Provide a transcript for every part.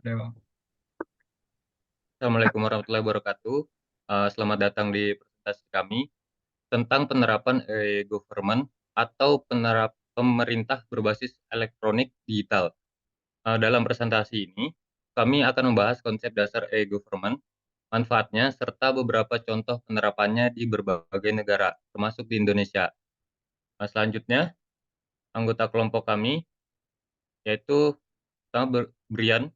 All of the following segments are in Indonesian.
Dewa. Assalamualaikum warahmatullahi wabarakatuh. Selamat datang di presentasi kami tentang penerapan e-government atau pemerintah berbasis elektronik digital. Dalam presentasi ini, kami akan membahas konsep dasar e-government, manfaatnya, serta beberapa contoh penerapannya di berbagai negara, termasuk di Indonesia. Selanjutnya, anggota kelompok kami, yaitu pertama Brian,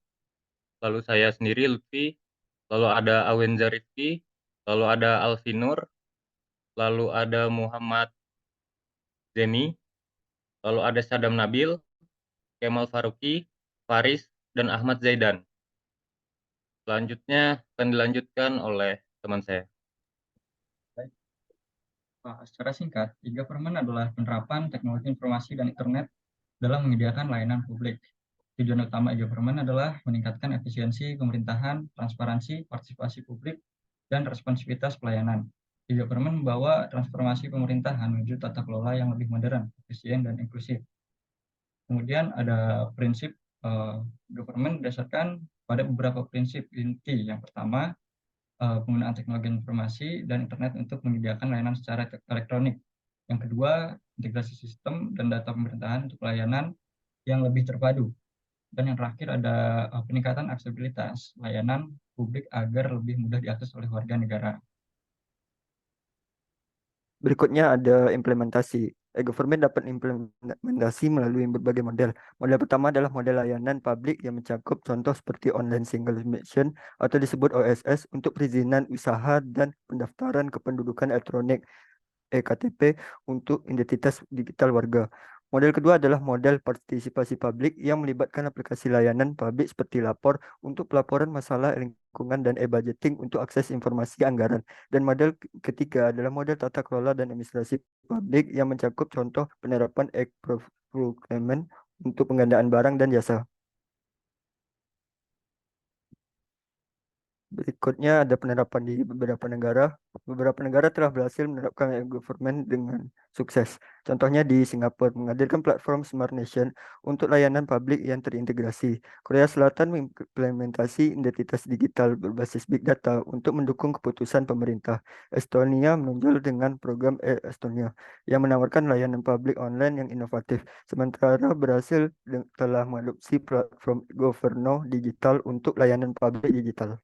lalu saya sendiri Lutfi, lalu ada Awenza Rifki, lalu ada Alvinur, lalu ada Muhammad Zeni, lalu ada Sadam Nabil, Kemal Faruqi, Faris, dan Ahmad Zaidan. Selanjutnya akan dilanjutkan oleh teman saya. Baik. Secara singkat, e-government adalah penerapan teknologi informasi dan internet dalam menyediakan layanan publik. Tujuan utama e-government adalah meningkatkan efisiensi pemerintahan, transparansi, partisipasi publik, dan responsivitas pelayanan. E-government membawa transformasi pemerintahan menuju tata kelola yang lebih modern, efisien, dan inklusif. Kemudian ada prinsip government berdasarkan pada beberapa prinsip inti. Yang pertama, penggunaan teknologi informasi dan internet untuk menyediakan layanan secara elektronik. Yang kedua, integrasi sistem dan data pemerintahan untuk layanan yang lebih terpadu. Dan yang terakhir ada peningkatan aksesibilitas layanan publik agar lebih mudah diakses oleh warga negara. Berikutnya ada implementasi. E-government dapat implementasi melalui berbagai model. Model pertama adalah model layanan publik yang mencakup contoh seperti online single submission atau disebut OSS untuk perizinan usaha dan pendaftaran kependudukan elektronik (eKTP) untuk identitas digital warga. Model kedua adalah model partisipasi publik yang melibatkan aplikasi layanan publik seperti Lapor untuk pelaporan masalah lingkungan dan e-budgeting untuk akses informasi anggaran. Dan model ketiga adalah model tata kelola dan administrasi publik yang mencakup contoh penerapan e-procurement untuk penggandaan barang dan jasa. Berikutnya ada penerapan di beberapa negara. Beberapa negara telah berhasil menerapkan e-government dengan sukses. Contohnya di Singapura, menghadirkan platform Smart Nation untuk layanan publik yang terintegrasi. Korea Selatan mengimplementasi identitas digital berbasis big data untuk mendukung keputusan pemerintah. Estonia menonjol dengan program e-Estonia yang menawarkan layanan publik online yang inovatif. Sementara Brasil telah mengadopsi platform Governo digital untuk layanan publik digital.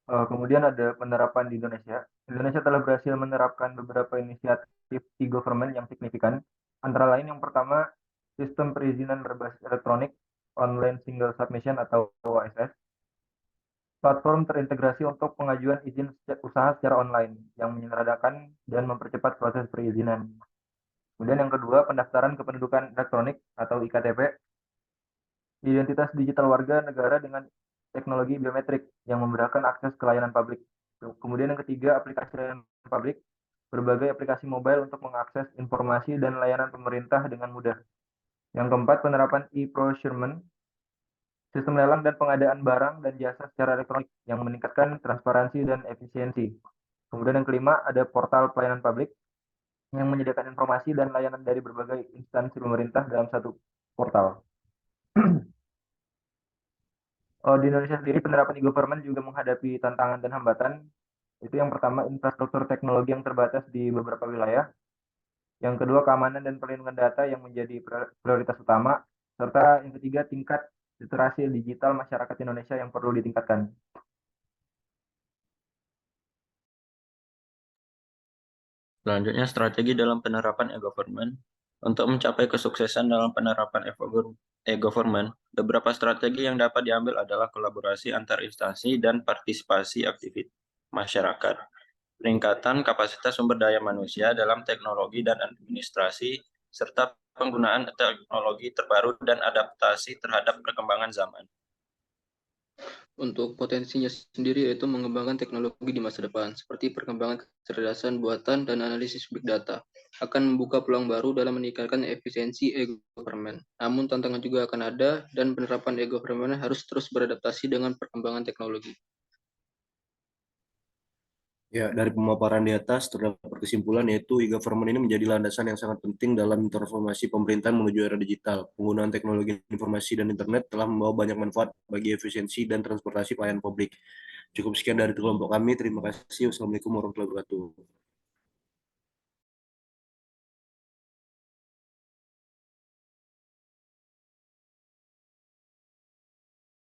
Kemudian ada penerapan di Indonesia. Indonesia telah berhasil menerapkan beberapa inisiatif e-government yang signifikan. Antara lain yang pertama, sistem perizinan berbasis elektronik, online single submission atau OSS, platform terintegrasi untuk pengajuan izin usaha secara online yang menyederhanakan dan mempercepat proses perizinan. Kemudian yang kedua, pendaftaran kependudukan elektronik atau IKTP, identitas digital warga negara dengan teknologi biometrik yang memudahkan akses ke layanan publik. Kemudian yang ketiga, aplikasi layanan publik, berbagai aplikasi mobile untuk mengakses informasi dan layanan pemerintah dengan mudah. Yang keempat, penerapan e-procurement, sistem lelang dan pengadaan barang dan jasa secara elektronik yang meningkatkan transparansi dan efisiensi. Kemudian yang kelima, ada portal pelayanan publik yang menyediakan informasi dan layanan dari berbagai instansi pemerintah dalam satu portal. Di Indonesia sendiri penerapan e-government juga menghadapi tantangan dan hambatan. Itu yang pertama, infrastruktur teknologi yang terbatas di beberapa wilayah. Yang kedua, keamanan dan perlindungan data yang menjadi prioritas utama. Serta yang ketiga, tingkat literasi digital masyarakat Indonesia yang perlu ditingkatkan. Selanjutnya, strategi dalam penerapan e-government. Untuk mencapai kesuksesan dalam penerapan e-government, beberapa strategi yang dapat diambil adalah kolaborasi antar instansi dan partisipasi aktivitas masyarakat. Peningkatan kapasitas sumber daya manusia dalam teknologi dan administrasi, serta penggunaan teknologi terbaru dan adaptasi terhadap perkembangan zaman. Untuk potensinya sendiri yaitu mengembangkan teknologi di masa depan, seperti perkembangan kecerdasan buatan dan analisis big data, akan membuka peluang baru dalam meningkatkan efisiensi e-government. Namun tantangan juga akan ada, dan penerapan e-government harus terus beradaptasi dengan perkembangan teknologi. Ya, dari pemaparan di atas terdapat kesimpulan yaitu e-government ini menjadi landasan yang sangat penting dalam transformasi pemerintahan menuju era digital. Penggunaan teknologi informasi dan internet telah membawa banyak manfaat bagi efisiensi dan transportasi pelayanan publik. Cukup sekian dari kelompok kami. Terima kasih. Wassalamualaikum warahmatullahi wabarakatuh.